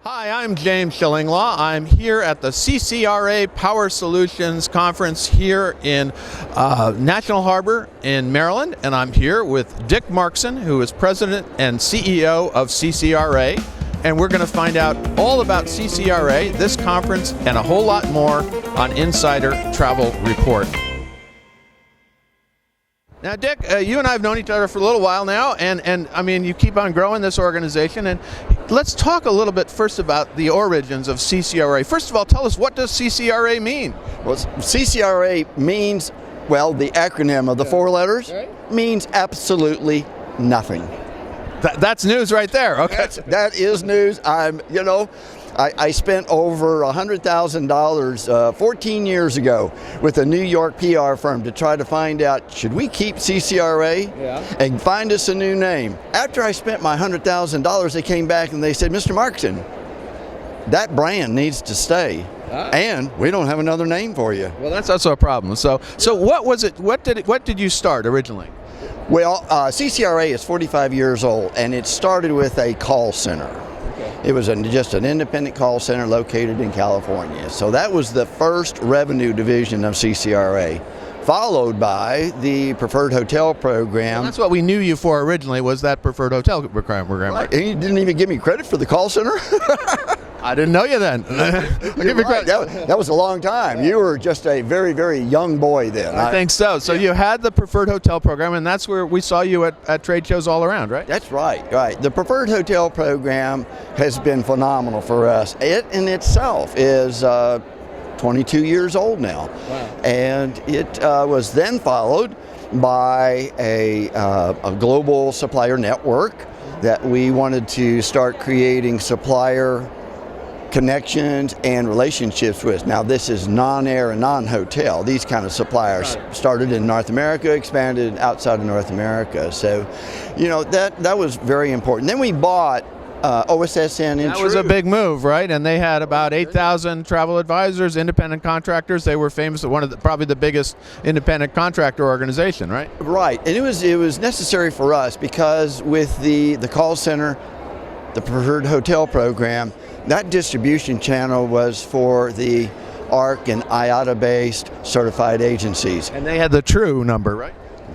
Hi, I'm James Schillinglaw. I'm here at the CCRA Power Solutions Conference here in National Harbor in Maryland, and I'm here with Dick Markson, who is President and CEO of CCRA, and we're going to find out all about CCRA, this conference, and a whole lot more on Insider Travel Report. Now, Dick, you and I have known each other for a little while now, and I mean, you keep on growing this organization, and let's talk a little bit first about the origins of CCRA. First of all, tell us, what does CCRA mean? Well, CCRA means, well, the acronym of the four letters means absolutely nothing. That's news right there, okay. That is news. I spent over $100,000 14 years ago with a New York PR firm to try to find out, should we keep CCRA and find us a new name. After I spent my $100,000, they came back and they said, Mr. Markson, that brand needs to stay. And we don't have another name for you. Well, that's also a problem. So what was it? What did you start originally? Well, CCRA is 45 years old, and it started with a call center. It was just an independent call center located in California. So that was the first revenue division of CCRA, followed by the preferred hotel program. Well, that's what we knew you for originally, was that preferred hotel program. Right. And you didn't even give me credit for the call center? I didn't know you then. Give me credit. That was a long time. You were just a very, very young boy then. I think so. So you had the preferred hotel program, and that's where we saw you at trade shows all around, right? That's right. The preferred hotel program has been phenomenal for us. It in itself is 22 years old now. Wow. And it was then followed by a global supplier network that we wanted to start creating supplier connections and relationships with. Now, this is non-air and non-hotel. These kind of suppliers started in North America, expanded outside of North America. So, that was very important. Then we bought OSSN and That was a big move, right? And they had about 8,000 travel advisors, independent contractors. They were famous, probably the biggest independent contractor organization, right? Right, and it was necessary for us because with the call center, the preferred hotel program, that distribution channel was for the ARC and IATA-based certified agencies. And they had the true number, right?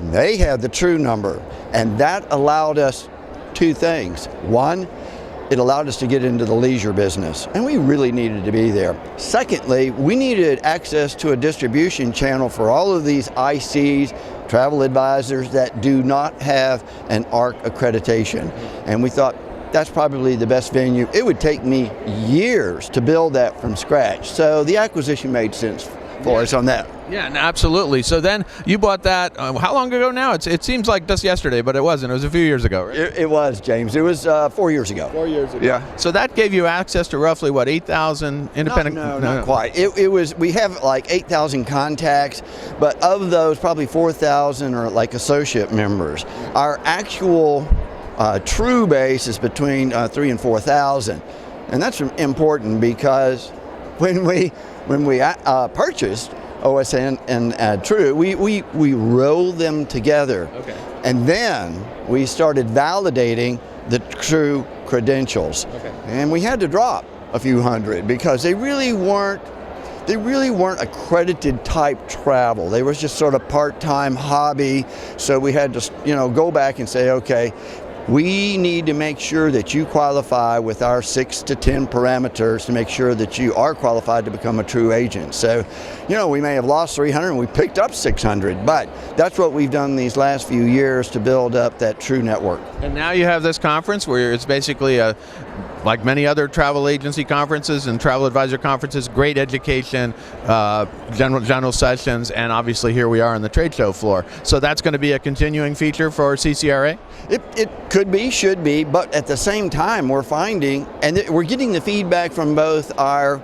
They had the true number, and that allowed us two things. One, it allowed us to get into the leisure business, and we really needed to be there. Secondly, we needed access to a distribution channel for all of these ICs, travel advisors that do not have an ARC accreditation. And we thought, that's probably the best venue. It would take me years to build that from scratch. So the acquisition made sense for us on that. Yeah, absolutely. So then you bought that, how long ago now? It seems like just yesterday, but it wasn't. It was a few years ago, right? It was, James. It was 4 years ago. 4 years ago. Yeah. So that gave you access to roughly, 8,000 independent? No, not quite. It was, we have like 8,000 contacts, but of those, probably 4,000 are like associate members. Our actual true base is between 3,000 and 4,000, and that's important because when we purchased OSN and True, we rolled them together, and then we started validating the True credentials, and we had to drop a few hundred because they really weren't accredited type travel. They was just sort of part-time hobby, so we had to go back and say, okay, we need to make sure that you qualify with our 6 to 10 parameters to make sure that you are qualified to become a true agent. So, we may have lost 300 and we picked up 600, but that's what we've done these last few years to build up that true network. And now you have this conference where it's basically like many other travel agency conferences and travel advisor conferences, great education, general sessions, and obviously here we are on the trade show floor. So that's going to be a continuing feature for CCRA? It could be, should be, but at the same time we're finding, and we're getting the feedback from both our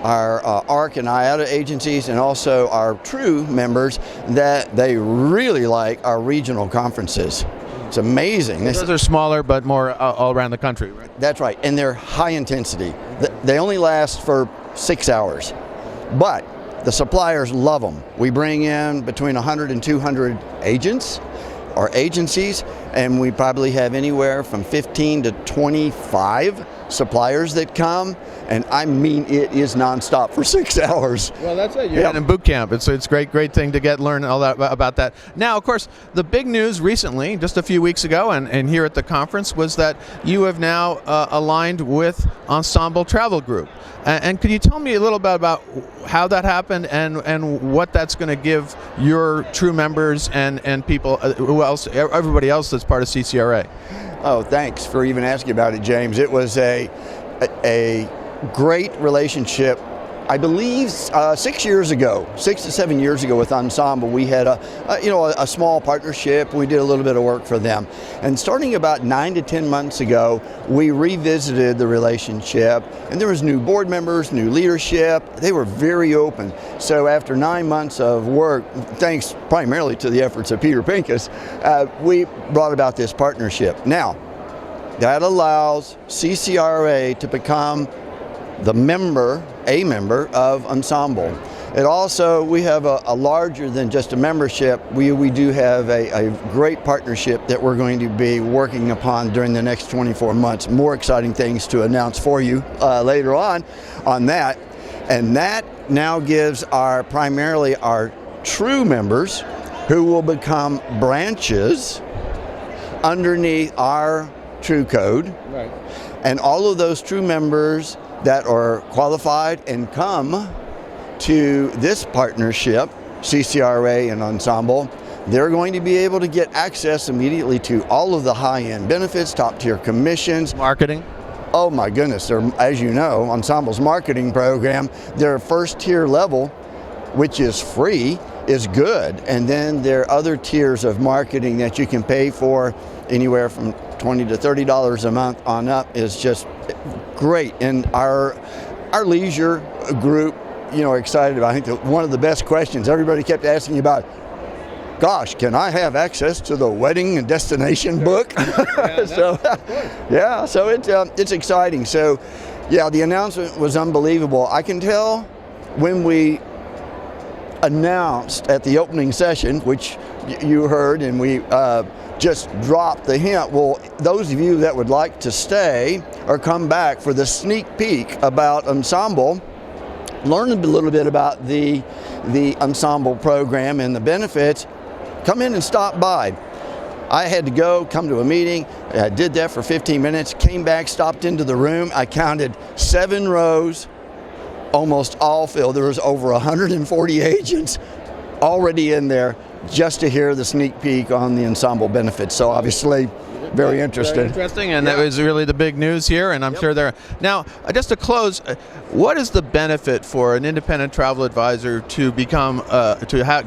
ARC and IATA agencies and also our True members that they really like our regional conferences. It's amazing. Those are smaller but more all around the country, right? That's right, and they're high intensity. They only last for 6 hours, but the suppliers love them. We bring in between 100 and 200 agents or agencies, and we probably have anywhere from 15 to 25 suppliers that come, and I mean it is nonstop for 6 hours. Well, that's it. You're in boot camp. It's a great thing to learn all that about that. Now, of course, the big news recently, just a few weeks ago, and here at the conference, was that you have now aligned with Ensemble Travel Group. And could you tell me a little bit about how that happened and what that's going to give your true members and people, everybody else that's part of CCRA? Oh, thanks for even asking about it, James. It was a great relationship. I believe 6 years ago, 6 to 7 years ago with Ensemble, we had a small partnership. We did a little bit of work for them. And starting about 9 to 10 months ago, we revisited the relationship, and there was new board members, new leadership. They were very open. So after 9 months of work, thanks primarily to the efforts of Peter Pincus, we brought about this partnership. Now, that allows CCRA to become a member of Ensemble. It also, we have a larger than just a membership. We do have a great partnership that we're going to be working upon during the next 24 months. More exciting things to announce for you later on that. And that now gives primarily our true members, who will become branches underneath our true code. Right. And all of those true members that are qualified and come to this partnership, CCRA and Ensemble, they're going to be able to get access immediately to all of the high-end benefits, top-tier commissions. Marketing? Oh my goodness, as you know, Ensemble's marketing program, their first-tier level, which is free, is good. And then there are other tiers of marketing that you can pay for, anywhere from $20 to $30 a month on up, is just great. And our leisure group, excited about. I think one of the best questions everybody kept asking about, gosh, can I have access to the wedding and destination book? So it's exciting. So yeah, the announcement was unbelievable. I can tell when we announced at the opening session, which you heard, and we just dropped the hint. Well, those of you that would like to stay or come back for the sneak peek about Ensemble, learn a little bit about the Ensemble program and the benefits, come in and stop by. I had to come to a meeting. I did that for 15 minutes, came back, stopped into the room. I counted 7 rows, almost all filled. There was over 140 agents already in there just to hear the sneak peek on the Ensemble benefits. So obviously, very interesting. Very interesting, and that was really the big news here, and I'm sure there. Now, just to close, what is the benefit for an independent travel advisor to become,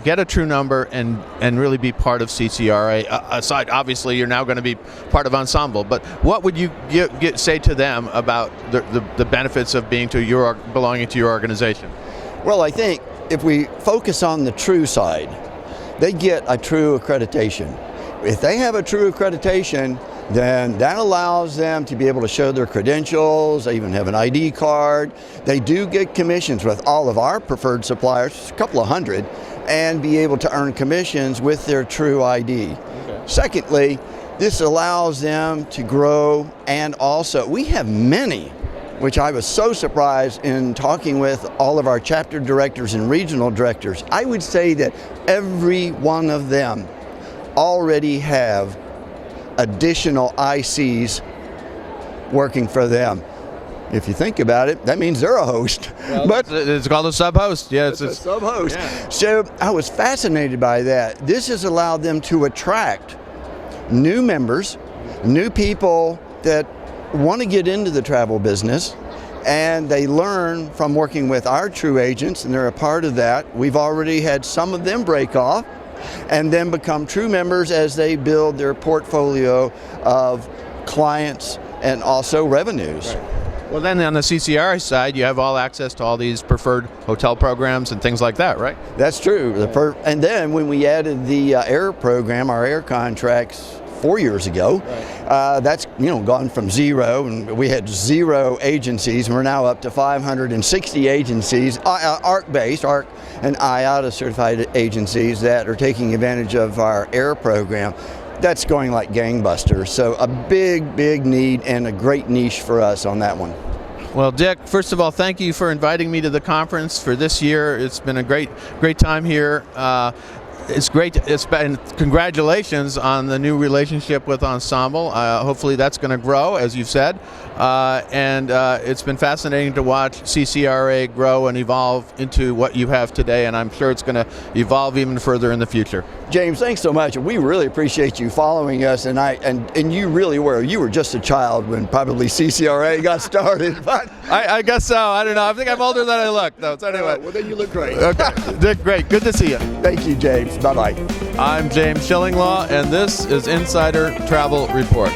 get a true number and really be part of CCRA? Aside, obviously, you're now going to be part of Ensemble, but what would you say to them about the benefits of belonging to your organization? Well, I think if we focus on the true side, they get a true accreditation. If they have a true accreditation, then that allows them to be able to show their credentials. They even have an ID card. They do get commissions with all of our preferred suppliers, a couple of hundred, and be able to earn commissions with their true ID. Okay. Secondly, this allows them to grow, and also we have many, which I was so surprised in talking with all of our chapter directors and regional directors. I would say that every one of them already have additional ICs working for them. If you think about it, that means they're a host. Well, but it's called a sub-host. Yeah, it's a sub-host. Yeah. So I was fascinated by that. This has allowed them to attract new members, new people that want to get into the travel business, and they learn from working with our true agents, and they're a part of that. We've already had some of them break off and then become true members as they build their portfolio of clients and also revenues. Right. Well, then on the CCRA side, you have all access to all these preferred hotel programs and things like that, right? That's true. And then when we added the air program, our air contracts 4 years ago, right. That's gone from 0, and we had 0 agencies. We're now up to 560 agencies, ARC-based, ARC and IATA certified agencies that are taking advantage of our air program. that's going like gangbusters. So a big need and a great niche for us on that one. Well, Dick, first of all, thank you for inviting me to the conference for this year. It's been a great time here. It's great. Congratulations on the new relationship with Ensemble. Hopefully that's going to grow, as you've said. And it's been fascinating to watch CCRA grow and evolve into what you have today, and I'm sure it's going to evolve even further in the future. James, thanks so much. We really appreciate you following us, and you really were. You were just a child when probably CCRA got started. But I guess so. I don't know. I think I'm older than I look, though. So anyway. Well, then you look great. Okay. Dick, great. Good to see you. Thank you, James. Bye-bye. I'm James Shillinglaw, and this is Insider Travel Report.